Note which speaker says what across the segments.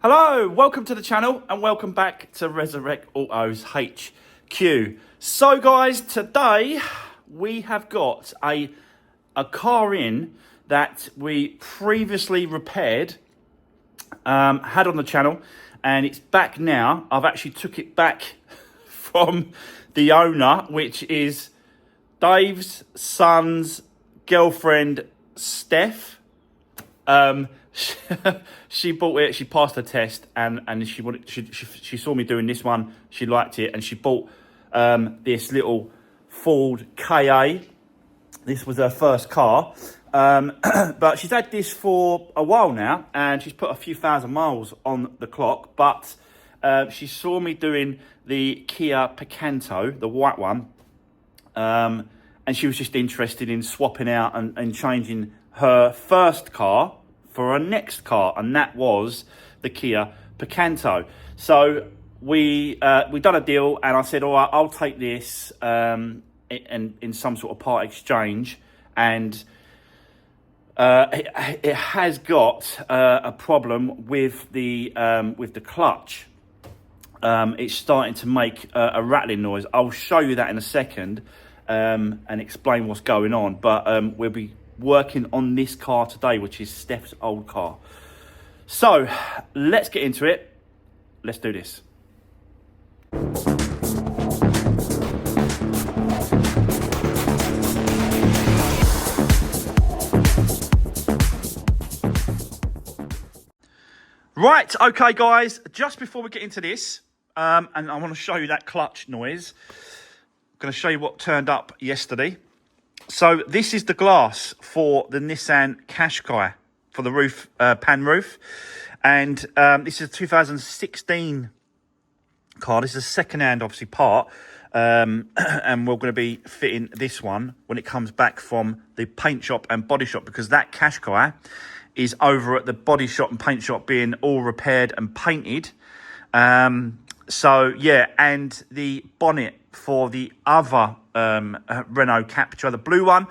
Speaker 1: Hello, welcome to the channel and welcome back to Resurrect Autos HQ. So guys, today we have got a car in that we previously repaired, had on the channel, and it's back now. I've actually took it back from the owner, which is Dave's son's girlfriend, Steph. She bought it. She passed her test, and she saw me doing this one. She liked it, and she bought this little Ford KA. This was her first car, but she's had this for a while now, and she's put a few thousand miles on the clock. But she saw me doing the Kia Picanto, the white one, and she was just interested in swapping out and changing her first car for her next car, and that was the Kia Picanto. So we done a deal, and I said, all right, I'll take this in some sort of part exchange, and it has got a problem with the clutch. It's starting to make a rattling noise. I'll show you that in a second and explain what's going on, but we'll be working on this car today, which is Steph's old car. So let's get into it. Let's do this. Right, okay guys, just before we get into this, and I want to show you that clutch noise, I'm going to show you what turned up yesterday. So this is the glass for the Nissan Qashqai for the roof, pan roof. And this is a 2016 car. This is a second-hand, obviously, part. And we're going to be fitting this one when it comes back from the paint shop and body shop, because that Qashqai is over at the body shop and paint shop being all repaired and painted. So, yeah, and the bonnet for the other Renault Captur, the blue one,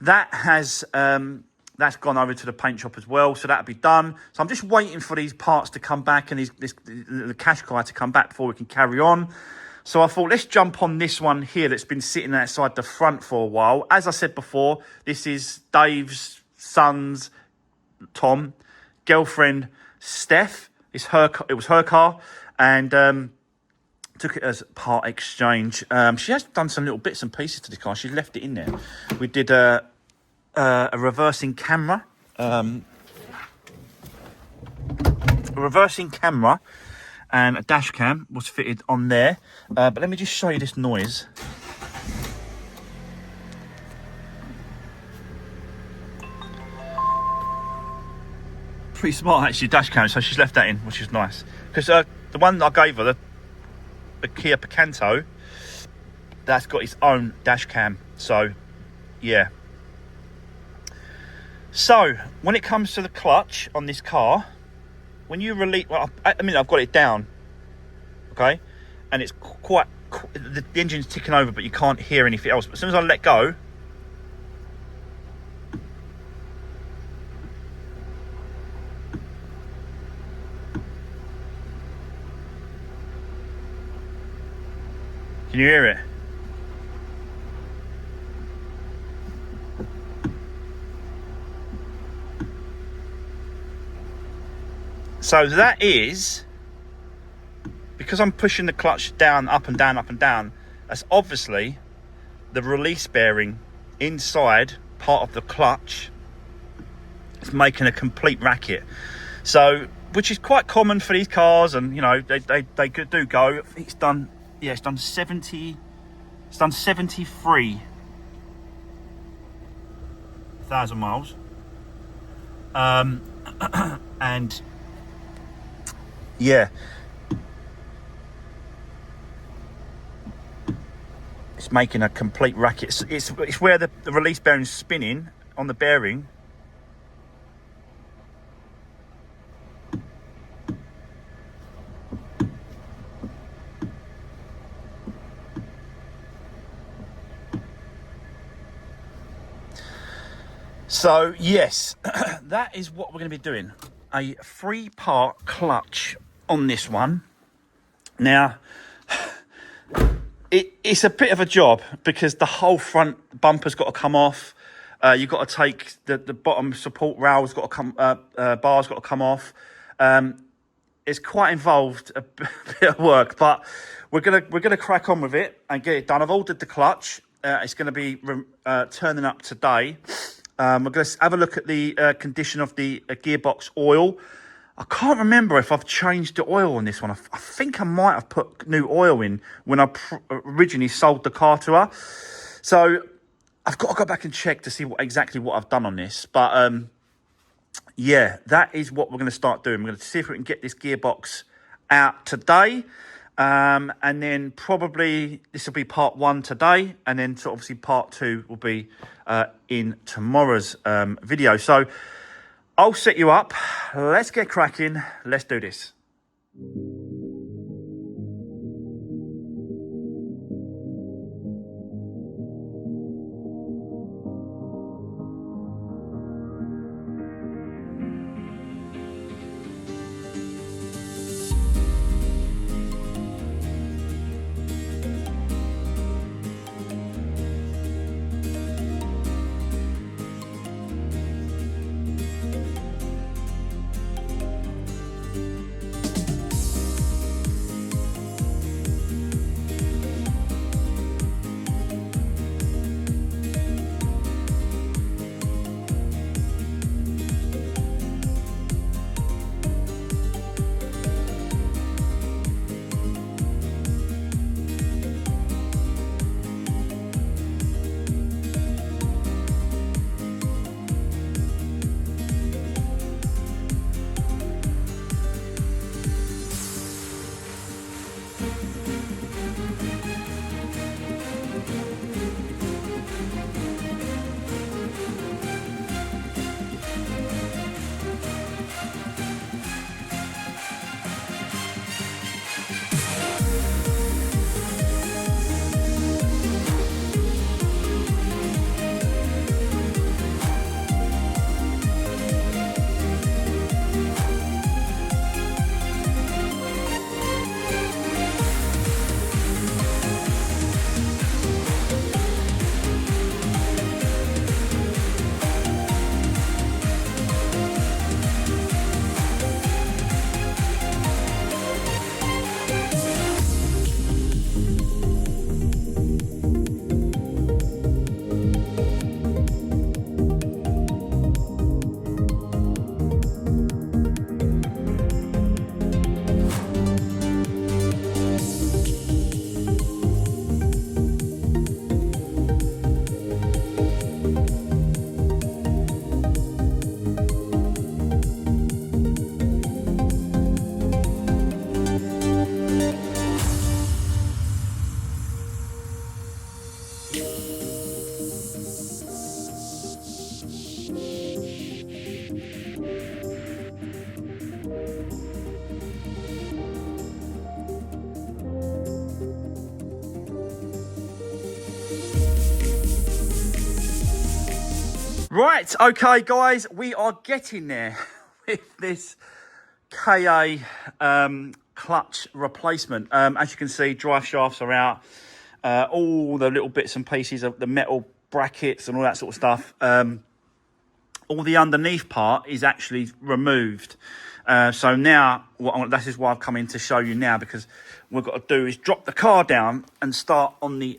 Speaker 1: that has that's gone over to the paint shop as well, so that'll be done. So I'm just waiting for these parts to come back and the Qashqai to come back before we can carry on. So I thought, let's jump on this one here that's been sitting outside the front for a while. As I said before, this is Dave's son's, Tom, girlfriend Steph. It was her car, and took it as part exchange. She has done some little bits and pieces to the car. She left it in there. We did a reversing camera. A reversing camera and a dash cam was fitted on there. But let me just show you this noise. Pretty smart actually, dash cam, so she's left that in, which is nice. Because the one that I gave her, the Kia Picanto, that's got its own dash cam. So yeah, so when it comes to the clutch on this car, when you release, well, I mean, I've got it down, okay, and it's quite the engine's ticking over, but you can't hear anything else. But as soon as I let go, can you hear it? So that is because I'm pushing the clutch down, up and down, up and down. That's obviously the release bearing inside part of the clutch. It's making a complete racket. So, which is quite common for these cars, and you know they do go. It's done. Yeah, it's done 70. It's done 73,000 miles. And yeah, it's making a complete racket. It's where the release bearing's spinning on the bearing. So yes, that is what we're going to be doing. a 3-part clutch on this one. Now, it's a bit of a job because the whole front bumper's got to come off. You've got to take the bottom support rail's got to come, bar's got to come off. It's quite involved, a bit of work, but we're gonna crack on with it and get it done. I've ordered the clutch. It's going to be turning up today. We're going to have a look at the condition of the gearbox oil. I can't remember if I've changed the oil on this one. I think I might have put new oil in when I originally sold the car to her. So I've got to go back and check to see exactly what I've done on this. But yeah, that is what we're going to start doing. We're going to see if we can get this gearbox out today. And then probably this will be part 1 today. And then so obviously part 2 will be in tomorrow's video. So I'll set you up. Let's get cracking. Let's do this. Right, okay, guys, we are getting there with this KA clutch replacement. As you can see, drive shafts are out. All the little bits and pieces of the metal brackets and all that sort of stuff. All the underneath part is actually removed. So now, this is why I've come in to show you now, because what we've got to do is drop the car down and start on the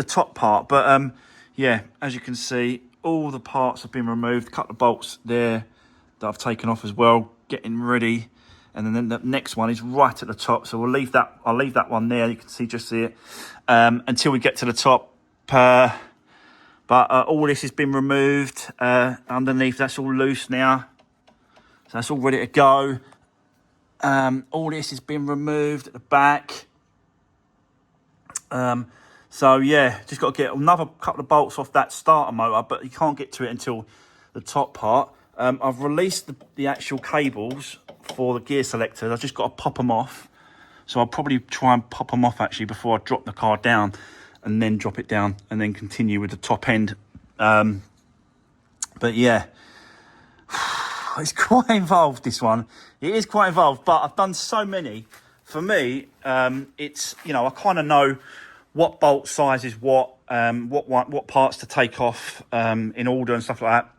Speaker 1: top part. But yeah, as you can see, all the parts have been removed. A couple of bolts there that I've taken off as well, getting ready. And then the next one is right at the top, so we'll leave that. I'll leave that one there. You can see it until we get to the top. But all this has been removed underneath. That's all loose now, so that's all ready to go. All this has been removed at the back. So yeah, just got to get another couple of bolts off that starter motor, but you can't get to it until the top part. I've released the actual cables for the gear selectors. I've just got to pop them off. So I'll probably try and pop them off actually before I drop the car down, and then drop it down and then continue with the top end. But yeah, it's quite involved, this one. It is quite involved, but I've done so many. For me, it's, you know, I kind of know what bolt size is what parts to take off in order and stuff like that.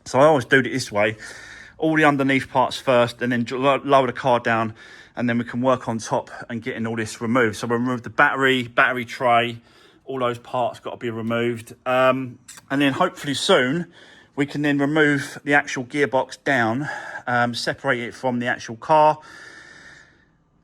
Speaker 1: So I always do it this way. All the underneath parts first, and then lower the car down, and then we can work on top and getting all this removed. So we'll remove the battery tray, all those parts got to be removed. And then hopefully soon, we can then remove the actual gearbox down, separate it from the actual car,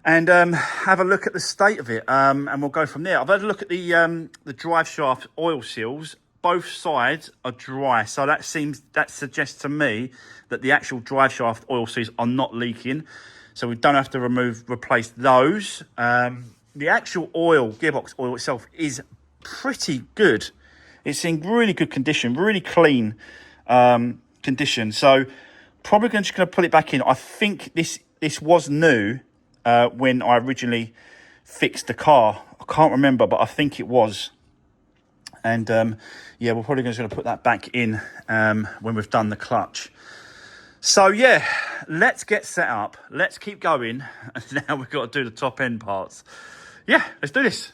Speaker 1: and have a look at the state of it, and we'll go from there. I've had a look at the drive shaft oil seals. Both sides are dry, so that suggests to me that the actual drive shaft oil seals are not leaking, so we don't have to replace those. The actual gearbox oil itself is pretty good. It's in really good condition, really clean condition. So probably just going to put it back in. I think this was new when I originally fixed the car. I can't remember, but I think it was. And yeah, we're probably just going to put that back in when we've done the clutch. So yeah, let's get set up. Let's keep going. And now we've got to do the top end parts. Yeah, let's do this.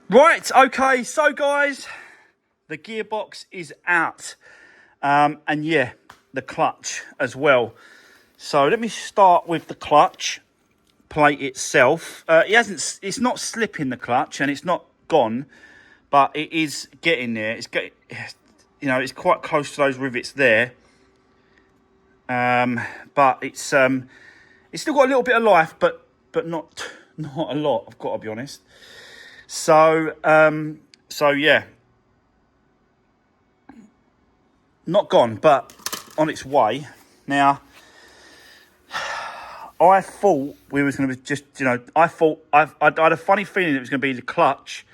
Speaker 1: Right, okay, so guys, the gearbox is out, and yeah, the clutch as well. So let me start with the clutch plate itself. It's not slipping the clutch, and it's not gone, but it is getting there. It's quite close to those rivets there, but it's still got a little bit of life, but not a lot. I've got to be honest. So yeah, not gone, but on its way. Now, I thought we was going to be just, I had a funny feeling it was going to be the clutch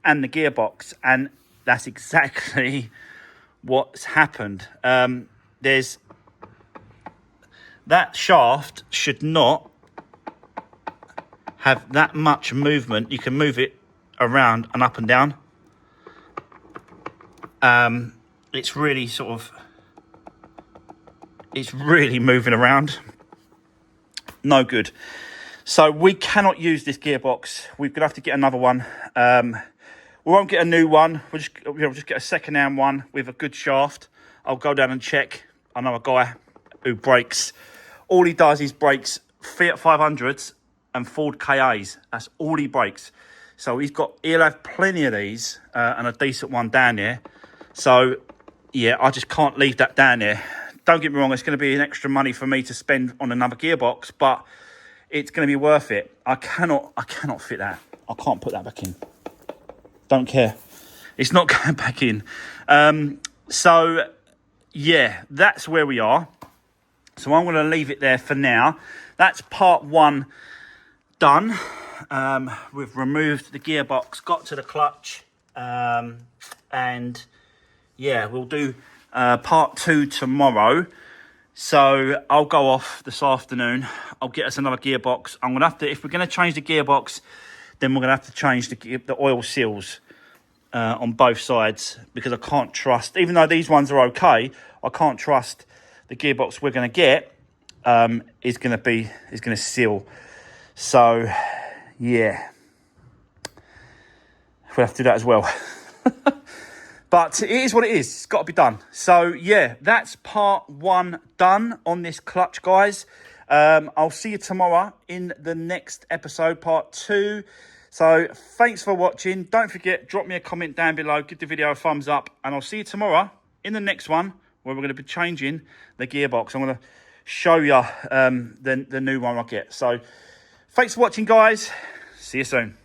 Speaker 1: and the gearbox, and that's exactly what's happened. There's that shaft should not have that much movement. You can move it around and up and down. It's really it's really moving around. No good. So we cannot use this gearbox. We're gonna have to get another one. We won't get a new one. We'll just get a second-hand one with a good shaft. I'll go down and check. I know a guy who brakes. All he does is brakes Fiat 500s and Ford KAs. That's all he brakes. So he'll have plenty of these and a decent one down there. So yeah, I just can't leave that down there. Don't get me wrong, it's going to be an extra money for me to spend on another gearbox, but it's going to be worth it. I cannot fit that. I can't put that back in. Don't care. It's not going back in. So yeah, that's where we are. So I'm going to leave it there for now. that's part one done. We've removed the gearbox, got to the clutch, and yeah, we'll do part two tomorrow. So I'll go off this afternoon. I'll get us another gearbox. I'm gonna have to, if we're gonna change the gearbox, then we're gonna have to change the oil seals on both sides, because I can't trust, even though these ones are okay, I can't trust the gearbox we're gonna get is gonna seal. So yeah, we'll have to do that as well. But it is what it is. It's got to be done. So, yeah, that's part one done on this clutch, guys. I'll see you tomorrow in the next episode, part two. So, thanks for watching. Don't forget, drop me a comment down below. Give the video a thumbs up. And I'll see you tomorrow in the next one, where we're going to be changing the gearbox. I'm going to show you the new one I get. So, thanks for watching, guys. See you soon.